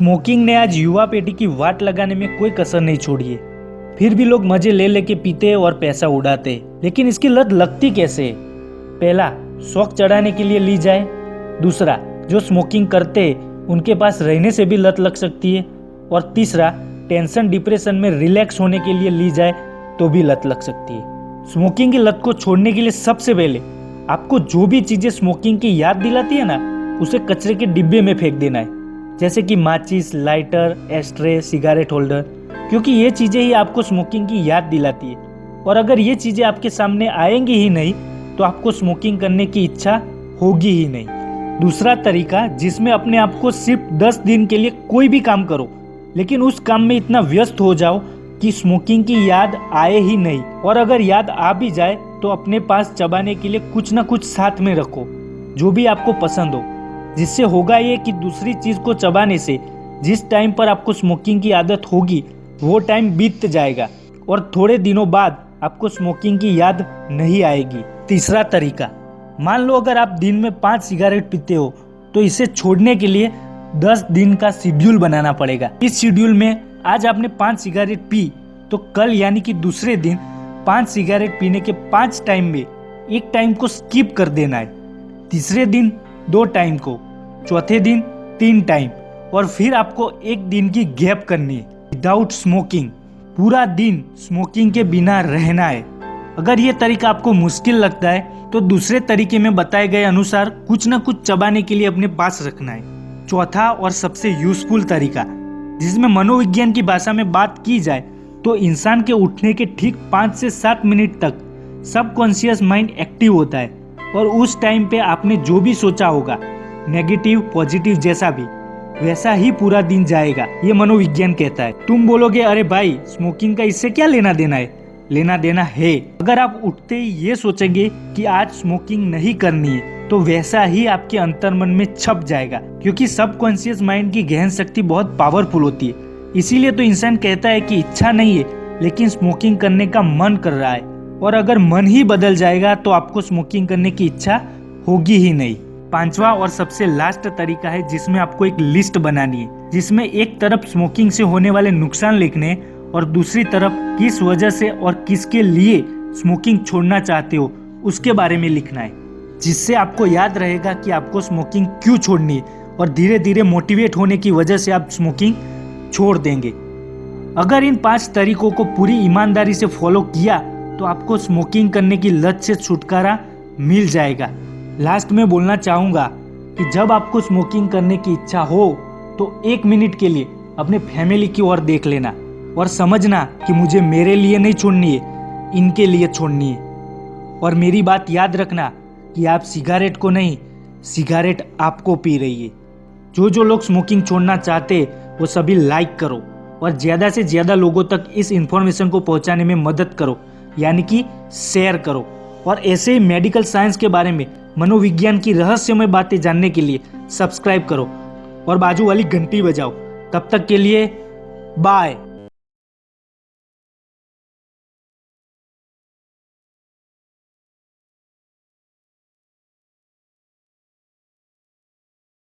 Smoking ने आज युवा पीढ़ी की वाट लगाने में कोई कसर नहीं छोड़ी है। फिर भी लोग मजे ले लेके पीते और पैसा उड़ाते। लेकिन इसकी लत लगती कैसे है? पहला, शौक चढ़ाने के लिए ली जाए। दूसरा, जो स्मोकिंग करते उनके पास रहने से भी लत लग सकती है। और तीसरा, टेंशन डिप्रेशन में रिलैक्स होने के लिए ली जाए तो भी लत लग सकती है। स्मोकिंग की लत को छोड़ने के लिए सबसे पहले आपको जो भी चीजें स्मोकिंग की याद दिलाती है ना, उसे कचरे के डिब्बे में फेंक देना है। जैसे कि माचिस, लाइटर, एस्ट्रे, सिगारेट होल्डर, क्योंकि ये चीजें ही आपको स्मोकिंग की याद दिलाती है। और अगर ये चीजें आपके सामने आएंगी ही नहीं तो आपको स्मोकिंग करने की इच्छा होगी ही नहीं। दूसरा तरीका, जिसमें अपने आप को सिर्फ 10 दिन के लिए कोई भी काम करो, लेकिन उस काम में इतना व्यस्त हो जाओ कि स्मोकिंग की याद आए ही नहीं। और अगर याद आ भी जाए तो अपने पास चबाने के लिए कुछ ना कुछ साथ में रखो, जो भी आपको पसंद हो। जिससे होगा ये कि दूसरी चीज को चबाने से जिस टाइम पर आपको स्मोकिंग की आदत होगी वो टाइम बीत जाएगा और थोड़े दिनों बाद आपको स्मोकिंग की याद नहीं आएगी। तीसरा तरीका, मान लो अगर आप दिन में 5 सिगरेट पीते हो तो इसे छोड़ने के लिए 10 दिन का शेड्यूल बनाना पड़ेगा। इस शेड्यूल में आज आपने 5 सिगरेट पी तो कल यानी कि दूसरे दिन 5 सिगरेट पीने के 5 टाइम में एक टाइम को स्किप कर देना है। तीसरे दिन 2 टाइम को, चौथे दिन 3 टाइम, और फिर आपको एक दिन की गैप करनी है विदाउट स्मोकिंग। पूरा दिन स्मोकिंग के बिना रहना है। अगर ये तरीका आपको मुश्किल लगता है तो दूसरे तरीके में बताए गए अनुसार कुछ ना कुछ चबाने के लिए अपने पास रखना है। चौथा और सबसे यूजफुल तरीका, जिसमें मनोविज्ञान की भाषा में बात की जाए तो इंसान के उठने के ठीक 5 से 7 मिनट तक सबकॉन्शियस माइंड एक्टिव होता है और उस टाइम पे आपने जो भी सोचा होगा, नेगेटिव पॉजिटिव जैसा भी, वैसा ही पूरा दिन जाएगा, ये मनोविज्ञान कहता है। तुम बोलोगे अरे भाई स्मोकिंग का इससे क्या लेना देना है? लेना देना है। अगर आप उठते ही ये सोचेंगे कि आज स्मोकिंग नहीं करनी है तो वैसा ही आपके अंतर्मन में छप जाएगा, क्योंकि सबकॉन्शियस माइंड की गहन शक्ति बहुत पावरफुल होती है। इसीलिए तो इंसान कहता है कि इच्छा नहीं है लेकिन स्मोकिंग करने का मन कर रहा है। और अगर मन ही बदल जाएगा तो आपको स्मोकिंग करने की इच्छा होगी ही नहीं। पांचवा और सबसे लास्ट तरीका है जिसमें आपको एक लिस्ट बनानी है, जिसमें एक तरफ स्मोकिंग से होने वाले नुकसान लिखने और दूसरी तरफ किस वजह से और किसके लिए स्मोकिंग छोड़ना चाहते हो उसके बारे में लिखना है। जिससे आपको याद रहेगा कि आपको स्मोकिंग क्यों छोड़नी है और धीरे धीरे मोटिवेट होने की वजह से आप स्मोकिंग छोड़ देंगे। अगर इन 5 तरीकों को पूरी ईमानदारी से फॉलो किया तो आपको स्मोकिंग करने की लत से छुटकारा मिल जाएगा। लास्ट में बोलना चाहूँगा कि जब आपको स्मोकिंग करने की इच्छा हो तो 1 मिनट के लिए अपने फैमिली की ओर देख लेना और समझना कि मुझे मेरे लिए नहीं छोड़नी है, इनके लिए छोड़नी है। और मेरी बात याद रखना कि आप सिगरेट को नहीं, सिगरेट आपको पी रही है। जो लोग स्मोकिंग छोड़ना चाहते वो सभी लाइक करो और ज़्यादा से ज़्यादा लोगों तक इस इन्फॉर्मेशन को पहुंचाने में मदद करो, यानी कि शेयर करो। और ऐसे ही मेडिकल साइंस के बारे में, मनोविज्ञान की रहस्यमय बातें जानने के लिए सब्सक्राइब करो और बाजू वाली घंटी बजाओ। तब तक के लिए बाय।